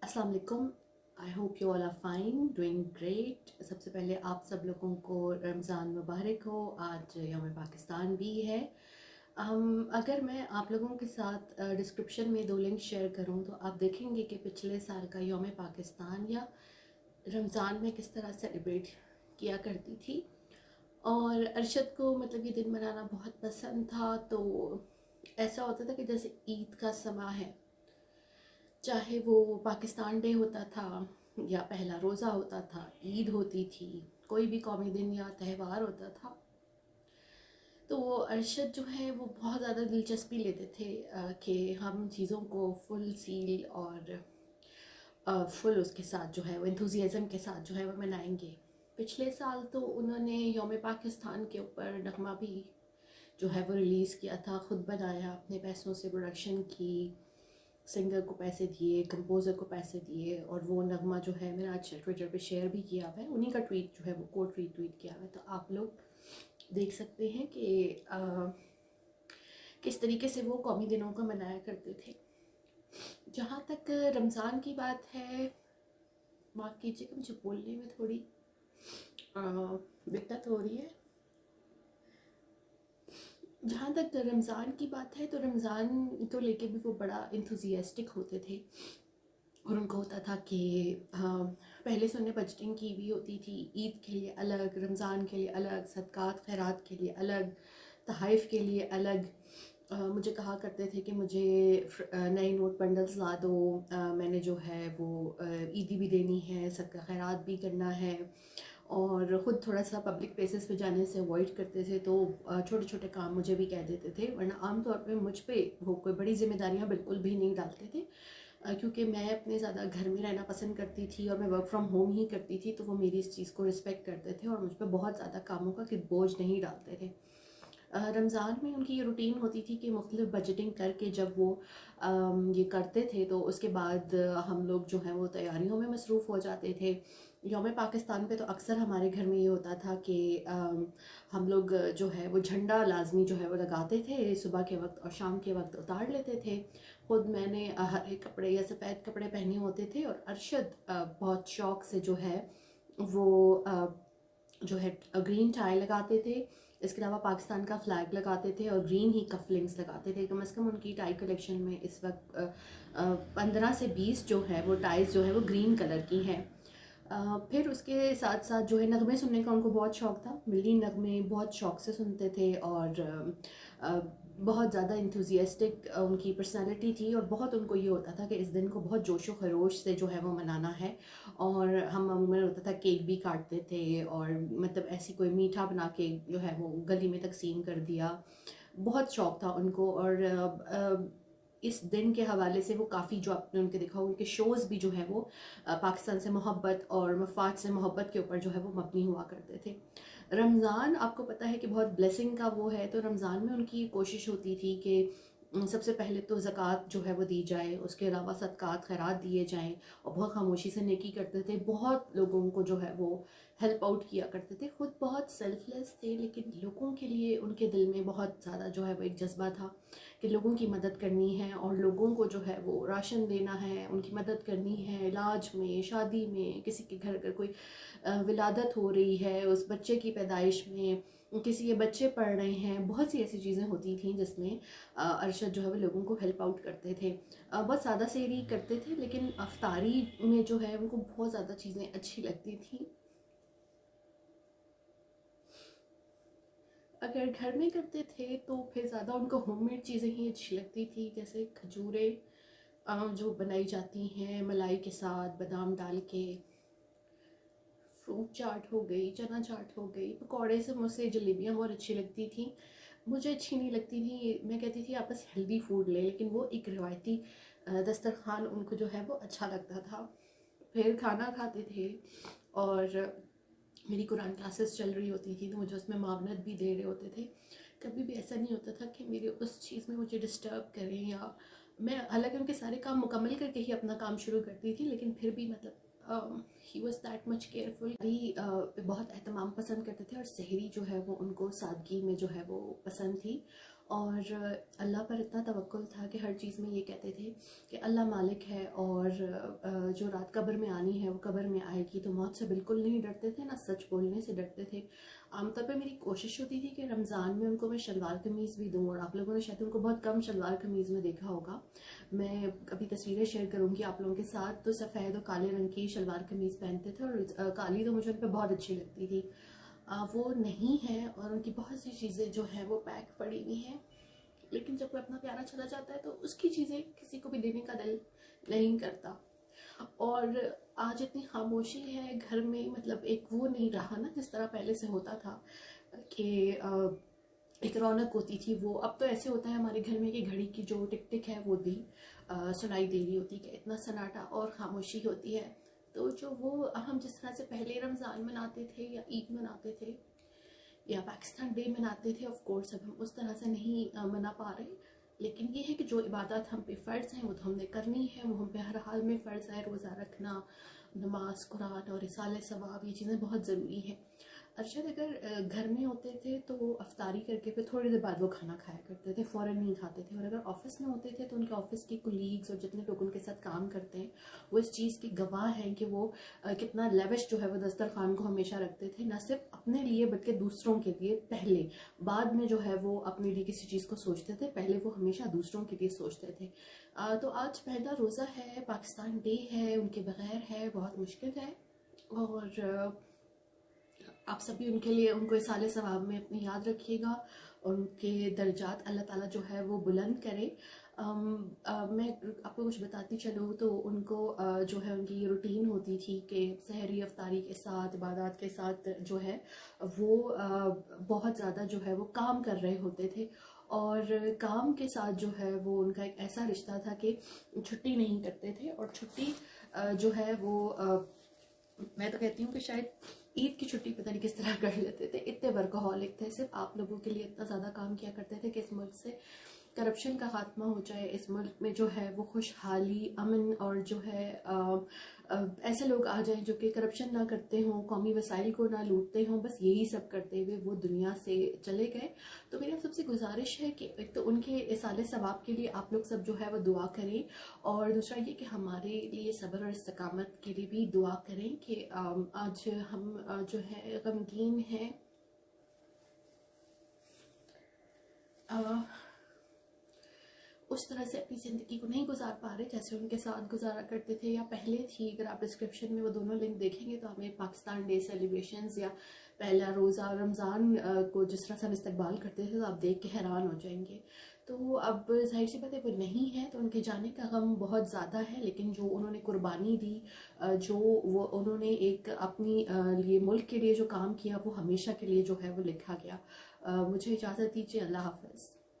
अस्सलाम वालेकुम। I hope you all are fine, doing great. सबसे पहले आप सब लोगों को रमज़ान मुबारक हो। आज यौम पाकिस्तान भी है। अगर मैं आप लोगों के साथ डिस्क्रिप्शन में 2 लिंक शेयर करूं तो आप देखेंगे कि पिछले साल का यौम पाकिस्तान या रमज़ान में किस तरह सेलिब्रेट किया करती थी। और अरशद को मतलब ये दिन मनाना बहुत पसंद था, तो ऐसा होता था कि जैसे ईद का समा है, चाहे वो पाकिस्तान डे होता था या पहला रोज़ा होता था, ईद होती थी, कोई भी कौमी दिन या त्यौहार होता था, तो वो अरशद जो है वो बहुत ज़्यादा दिलचस्पी लेते थे कि हम चीज़ों को फुल सील और फुल उसके साथ जो है वो इंथुजियाज़म के साथ जो है वो मनाएंगे। पिछले साल तो उन्होंने यौम पाकिस्तान के ऊपर नगमा भी जो है वो रिलीज़ किया था, ख़ुद बनाया, अपने पैसों से प्रोडक्शन की, सिंगर को पैसे दिए, कंपोज़र को पैसे दिए, और वो नगमा जो है मैंने आज ट्विटर पे शेयर भी किया हुआ है, उन्हीं का ट्वीट जो है वो कोट रीट्वीट किया हुआ है, तो आप लोग देख सकते हैं कि किस तरीके से वो कौमी दिनों को मनाया करते थे। जहाँ तक रमज़ान की बात है, माफ़ कीजिएगा मुझे बोलने में थोड़ी दिक्कत हो रही है। जहाँ तक रमज़ान की बात है तो रमज़ान को लेके भी वो बड़ा इंथुजियास्टिक होते थे, और उनको होता था कि पहले से उन्हें बजटिंग की हुई होती थी, ईद के लिए अलग, रमज़ान के लिए अलग, सदक़ात खैरात के लिए अलग, तहाइफ़ के लिए अलग। मुझे कहा करते थे कि मुझे नए नोट बंडल्स ला दो, मैंने जो है वो ईदी भी देनी है, सदका खैरात भी करना है, और ख़ुद थोड़ा सा पब्लिक प्लेसेस पे जाने से अवॉइड करते थे, तो छोटे छोटे काम मुझे भी कह देते थे, वरना आम तौर पे मुझ पे वो कोई बड़ी जिम्मेदारियाँ बिल्कुल भी नहीं डालते थे, क्योंकि मैं अपने ज़्यादा घर में रहना पसंद करती थी और मैं वर्क फ्रॉम होम ही करती थी, तो वो मेरी इस चीज़ को रिस्पेक्ट करते थे और मुझ पर बहुत ज़्यादा कामों का बोझ नहीं डालते थे। रमज़ान में उनकी ये रूटीन होती थी कि मुख्तलिफ बजटिंग करके जब वो ये करते थे तो उसके बाद हम लोग जो है वो तैयारियों में मसरूफ़ हो जाते थे। यौम पाकिस्तान पे तो अक्सर हमारे घर में ये होता था कि हम लोग जो है वो झंडा लाजमी जो है वो लगाते थे, सुबह के वक्त और शाम के वक्त उतार लेते थे। ख़ुद मैंने हरे कपड़े या सफ़ेद कपड़े पहने होते थे, और अरशद बहुत शौक़ से जो है वो जो है ग्रीन टाई लगाते थे। इसके अलावा पाकिस्तान का फ़्लैग लगाते थे और ग्रीन ही कफलिंग्स लगाते थे। कम से कम उनकी टाई कलेक्शन में इस वक्त 15 से 20 जो है वो टाइज़ जो है वो ग्रीन कलर की हैं। फिर उसके साथ साथ जो है नगमे सुनने का उनको बहुत शौक़ था, मिली नगमे बहुत शौक़ से सुनते थे, और बहुत ज़्यादा इंथुजियास्टिक उनकी पर्सनालिटी थी, और बहुत उनको ये होता था कि इस दिन को बहुत जोश व खरोश से जो है वो मनाना है। और हम अमूमन होता था केक भी काटते थे, और मतलब ऐसी कोई मीठा बना के जो है वो गली में तकसीम कर दिया, बहुत शौक़ था उनको। और इस दिन के हवाले से वो काफ़ी, जो आपने उनके देखा उनके शोज़ भी जो है वो पाकिस्तान से मोहब्बत और मफाद से मोहब्बत के ऊपर जो है वो मबनी हुआ करते थे। रमज़ान आपको पता है कि बहुत ब्लेसिंग का वो है, तो रमज़ान में उनकी कोशिश होती थी कि सबसे पहले तो ज़कात जो है वो दी जाए, उसके अलावा सदक़ात खैरात दिए जाएँ, और बहुत खामोशी से नेकी करते थे। बहुत लोगों को जो है वो हेल्प आउट किया करते थे, ख़ुद बहुत सेल्फलेस थे, लेकिन लोगों के लिए उनके दिल में बहुत ज़्यादा जो है वो एक जज्बा था कि लोगों की मदद करनी है, और लोगों को जो है वो राशन देना है, उनकी मदद करनी है, इलाज में, शादी में, किसी के घर अगर कोई विलादत हो रही है, उस बच्चे की पैदाइश में, किसी के बच्चे पढ़ रहे हैं, बहुत सी ऐसी चीज़ें होती थी जिसमें अरशद जो है वो लोगों को हेल्प आउट करते थे। बहुत सादा सेहरी करते थे, लेकिन अफ्तारी में जो है उनको बहुत ज़्यादा चीज़ें अच्छी लगती थी। अगर घर में करते थे तो फिर ज़्यादा उनको होममेड चीज़ें ही अच्छी लगती थी, जैसे खजूरें जो बनाई जाती हैं मलाई के साथ बादाम डाल के, फ्रूट चाट हो गई, चना चाट हो गई, पकौड़े से मुझसे जलेबियाँ बहुत अच्छी लगती थी। मुझे अच्छी नहीं लगती थी, मैं कहती थी आप बस हेल्दी फूड लें, लेकिन वो एक रिवायती दस्तरखान उनको जो है वो अच्छा लगता था। फिर खाना खाते थे, और मेरी कुरान क्लासेस चल रही होती थी तो मुझे उसमें मावनत भी दे रहे होते थे। कभी भी ऐसा नहीं होता था कि मेरे उस चीज़ में मुझे डिस्टर्ब करें, या मैं हालांकि उनके सारे काम मुकम्मल करके ही अपना काम शुरू करती थी, लेकिन फिर भी मतलब he was that much careful. भी बहुत एहतमाम पसंद करते थे, और सहरी जो है वो उनको सादगी में जो है वो पसंद थी। और अल्लाह पर इतना तवक्कुल था कि हर चीज़ में ये कहते थे कि अल्लाह मालिक है, और जो रात कब्र में आनी है वो कब्र में आएगी। तो मौत से बिल्कुल नहीं डरते थे, ना सच बोलने से डरते थे। आमतौर पर मेरी कोशिश होती थी कि रमज़ान में उनको मैं शलवार कमीज़ भी दूँ, और आप लोगों ने शायद उनको बहुत कम शलवार कमीज़ में देखा होगा। मैं कभी तस्वीरें शेयर करूँगी आप लोगों के साथ। तो सफ़ेद और काले रंग की शलवार कमीज़ पहनते थे, और काली तो मुझे उन पर बहुत अच्छी लगती थी। वो नहीं है, और उनकी बहुत सी चीज़ें जो हैं वो पैक पड़ी हुई हैं। लेकिन जब कोई अपना प्यारा चला जाता है तो उसकी चीज़ें किसी को भी देने का दिल नहीं करता। और आज इतनी खामोशी है घर में, मतलब एक वो नहीं रहा ना जिस तरह पहले से होता था कि एक रौनक होती थी वो। अब तो ऐसे होता है हमारे घर में कि घड़ी की जो टिक टिक है वो भी सुनाई दे रही होती है, इतना सन्नाटा और खामोशी होती है। तो जो वो हम जिस तरह से पहले रमज़ान मनाते थे या ईद मनाते थे या पाकिस्तान डे मनाते थे, ऑफ कोर्स अब हम उस तरह से नहीं मना पा रहे। लेकिन ये है कि जो इबादत हम पे फ़र्ज़ हैं वो तो हमने करनी है, वो हम पे हर हाल में फ़र्ज़ है। रोज़ा रखना, नमाज, कुरान और इसाले सवाब, ये चीज़ें बहुत ज़रूरी हैं। अरशद अगर घर में होते थे तो वो अफ्तारी करके फिर थोड़ी देर बाद वो खाना खाया करते थे, फ़ौरन नहीं खाते थे। और अगर ऑफिस में होते थे तो उनके ऑफिस के कुलीग्स और जितने लोग उनके साथ काम करते हैं वो इस चीज़ के गवाह हैं कि वो कितना लेविश जो है वो दस्तरखान को हमेशा रखते थे, ना सिर्फ अपने लिए बल्कि दूसरों के लिए पहले। बाद में जो है वो अपने लिए किसी चीज़ को सोचते थे, पहले वो हमेशा दूसरों के लिए सोचते थे। तो आज पहला रोज़ा है, पाकिस्तान डे है, उनके बगैर है, बहुत मुश्किल है। और आप सभी उनके लिए उनको इस साले सवाब में अपनी याद रखिएगा, और उनके दर्जात अल्लाह ताला जो है वो बुलंद करे। मैं आपको कुछ बताती चलूँ तो उनको जो है उनकी ये रूटीन होती थी कि सहरी अफ्तारी के साथ, इबादत के साथ जो है वो बहुत ज़्यादा जो है वो काम कर रहे होते थे। और काम के साथ जो है वो उनका एक ऐसा रिश्ता था कि छुट्टी नहीं करते थे। और छुट्टी जो है वो मैं तो कहती हूँ कि शायद ईद की छुट्टी पता नहीं किस तरह कर लेते थे, इतने वर्कहोलिक थे, सिर्फ आप लोगों के लिए इतना ज़्यादा काम किया करते थे कि इस मुल्क से करप्शन का खात्मा हो जाए, इस मुल्क में जो है वो खुशहाली, अमन और जो है ऐसे लोग आ जाएं जो कि करप्शन ना करते हों, कौमी वसाइल को ना लूटते हों, बस यही सब करते हुए वो दुनिया से चले गए। तो मेरी आप सबसे गुजारिश है कि एक तो उनके इसाले सवाब के लिए आप लोग सब जो है वो दुआ करें, और दूसरा ये कि हमारे लिए सब्र और इस्तकामत के लिए भी दुआ करें कि आज हम जो है गमगीन हैं, उस तरह से अपनी ज़िंदगी को नहीं गुजार पा रहे जैसे उनके साथ गुजारा करते थे या पहले थी। अगर आप डिस्क्रिप्शन में वो दोनों लिंक देखेंगे तो हमें पाकिस्तान डे सेलिब्रेशंस या पहला रोज़ा रमज़ान को जिस तरह से हम इस्तकबाल करते थे तो आप देख के हैरान हो जाएंगे। तो अब जाहिर सी बात है वो नहीं है, तो उनके जाने का गम बहुत ज़्यादा है। लेकिन जो उन्होंने कुर्बानी दी, जो वो उन्होंने एक अपनी लिए मुल्क के लिए जो काम किया, वो हमेशा के लिए जो है वो लिखा गया। मुझे इजाज़त दीजिए, अल्लाह हाफ़िज़।